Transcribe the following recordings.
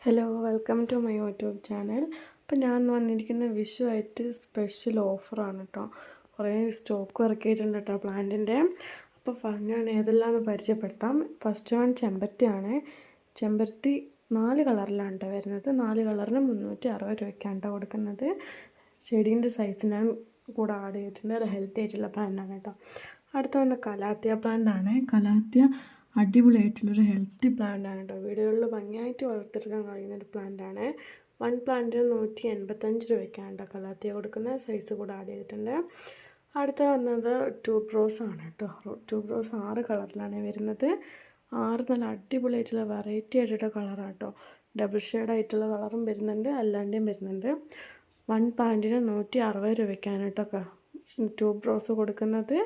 Hello welcome to my YouTube channel. അപ്പോൾ ഞാൻ വന്നിരിക്കുന്ന വിഷു ആയിട്ട് സ്പെഷ്യൽ ഓഫറാണ് കേട്ടോ. കുറേ സ്റ്റോക്ക് ഇറക്കിയിട്ടുണ്ട് കേട്ടോ പ്ലാന്റിൻ്റെ. അപ്പോൾ ഞാൻ ഏതെല്ലാമെന്ന് പരിചയപ്പെടുത്താം. ഫസ്റ്റ് വൺ ചെമ്പരത്തിയാണ്. ചെമ്പരത്തി 4 കളറിലാണ് കേട്ടോ വരുന്നത്. 4 കളറിന് 360 രൂപയ്ക്കാണ് കേട്ടോ കൊടുക്കുന്നത്. ചെടീൻ്റെ സൈസ് ഞാൻ കൂടെ ആഡ് ചെയ്തിട്ടുണ്ട്. അത് ഹെൽത്തി ആയിട്ടുള്ള പ്ലാന്റാണ് കേട്ടോ. അടുത്ത വന്ന കലാത്തിയ പ്ലാന്റാണ്. കലാത്തിയ അടിപൊളിയായിട്ടുള്ളൊരു ഹെൽത്തി പ്ലാന്റാണ് കേട്ടോ. വീടുകളിൽ ഭംഗിയായിട്ട് വളർത്തിയെടുക്കാൻ കഴിയുന്നൊരു പ്ലാന്റാണ്. 1 പ്ലാന്റിന് 185 രൂപയ്ക്കാണ് കേട്ടോ കലാത്തിയ കൊടുക്കുന്ന. സൈസ് കൂടെ ആഡ് ചെയ്തിട്ടുണ്ട്. അടുത്ത വന്നത് ട്യൂബ് റോസ് ആണ് കേട്ടോ. ട്യൂബ് റോസ് 6 കളറിലാണ് വരുന്നത്. 6 നല്ല അടിപൊളിയായിട്ടുള്ള വെറൈറ്റി ആയിട്ടുള്ള കളറാണ് കേട്ടോ. ഡബിൾ ഷെയ്ഡായിട്ടുള്ള കളറും വരുന്നുണ്ട്, അല്ലാണ്ടും വരുന്നുണ്ട്. 1 പ്ലാന്റിന് 160 രൂപയ്ക്കാണ് കേട്ടോ ട്യൂബ് റോസ് കൊടുക്കുന്നത്.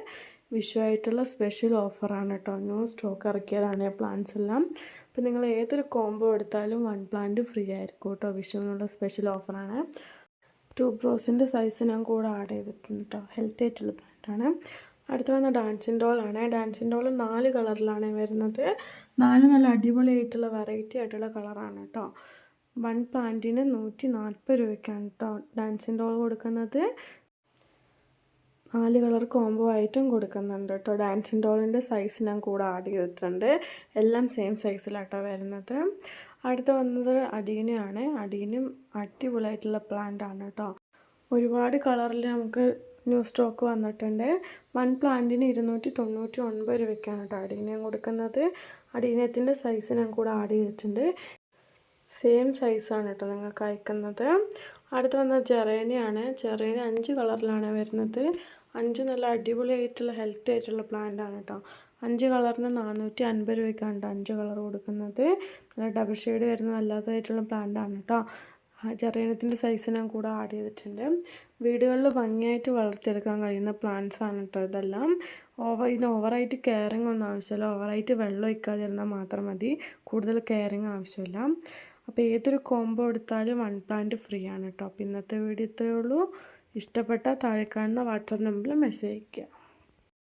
വിഷു ആയിട്ടുള്ള സ്പെഷ്യൽ ഓഫറാണ് കേട്ടോ. ന്യൂ സ്റ്റോക്ക് ഇറക്കിയതാണ് പ്ലാന്റ്സ് എല്ലാം. അപ്പോൾ നിങ്ങൾ ഏതൊരു കോംബോ എടുത്താലും 1 പ്ലാന്റ് ഫ്രീ ആയിരിക്കും കേട്ടോ. വിഷുവിനുള്ള സ്പെഷ്യൽ ഓഫറാണ്. ട്യൂബ് റോസിൻ്റെ സൈസ് ഞാൻ കൂടെ ആഡ് ചെയ്തിട്ടുണ്ട് കേട്ടോ. ഹെൽത്തി ആയിട്ടുള്ള പ്ലാന്റാണ്. അടുത്ത വന്ന ഡാൻസിങ് ഡോളാണ്. ഡാൻസിങ് ഡോൾ 4 കളറിലാണ് വരുന്നത്. 4 നല്ല അടിപൊളിയായിട്ടുള്ള വെറൈറ്റി ആയിട്ടുള്ള കളറാണ് കേട്ടോ. 1 പ്ലാന്റിന് 140 രൂപയ്ക്കാണ് കേട്ടോ ഡാൻസിങ് ഡോൾ കൊടുക്കുന്നത്. 4 കളർ കോംബോ ആയിട്ടും കൊടുക്കുന്നുണ്ട് കേട്ടോ. ഡാൻസിങ് ഡോളിൻ്റെ സൈസ് ഞാൻ കൂടെ ആഡ് ചെയ്തിട്ടുണ്ട്. എല്ലാം സെയിം സൈസിലാട്ടോ വരുന്നത്. അടുത്ത വന്നത് അടീനയാണ്. അടീനും അടിപൊളിയായിട്ടുള്ള പ്ലാന്റ് ആണ് കേട്ടോ. ഒരുപാട് കളറിൽ നമുക്ക് ന്യൂ സ്റ്റോക്ക് വന്നിട്ടുണ്ട്. 1 പ്ലാന്റിന് 299 രൂപയ്ക്കാണ് കേട്ടോ അടീനയും കൊടുക്കുന്നത്. അടീനത്തിൻ്റെ സൈസ് ഞാൻ കൂടെ ആഡ് ചെയ്തിട്ടുണ്ട്. സെയിം സൈസാണ് കേട്ടോ നിങ്ങൾക്ക് അയക്കുന്നത്. അടുത്ത് വന്ന ജെറേനിയാണ്. ജെറേനി 5 കളറിലാണ് വരുന്നത്. 5 നല്ല അടിപൊളിയായിട്ടുള്ള ഹെൽത്തി ആയിട്ടുള്ള പ്ലാന്റ് ആണ് കേട്ടോ. 5 കളറിന് 450 രൂപയ്ക്കാണ് കേട്ടോ 5 കളർ കൊടുക്കുന്നത്. നല്ല ഡബിൾ ഷെയ്ഡ് വരുന്ന നല്ലതായിട്ടുള്ള പ്ലാന്റ് ആണ് കേട്ടോ. ജെറേനിയത്തിൻ്റെ സൈസ് ഞാൻ കൂടെ ആഡ് ചെയ്തിട്ടുണ്ട്. വീടുകളിൽ ഭംഗിയായിട്ട് വളർത്തിയെടുക്കാൻ കഴിയുന്ന പ്ലാന്റ്സ് ആണ് കേട്ടോ ഇതെല്ലാം. ഇതിന് ഓവറായിട്ട് കെയറിങ് ഒന്നും ആവശ്യമില്ല. ഓവറായിട്ട് വെള്ളം ഒഴിക്കാതിരുന്നാൽ മാത്രം മതി. കൂടുതൽ കെയറിങ് ആവശ്യമില്ല. അപ്പോൾ ഏതൊരു കോംബോ എടുത്താലും 1 പ്ലാന്റ് ഫ്രീ ആണ് കേട്ടോ. അപ്പോൾ ഇന്നത്തെ വീഡിയോ ഇത്രയേ ഉള്ളൂ. ഇഷ്ടപ്പെട്ടാൽ താഴെ കാണുന്ന വാട്സാപ്പ് നമ്പറിൽ മെസ്സേജ് അയയ്ക്കുക.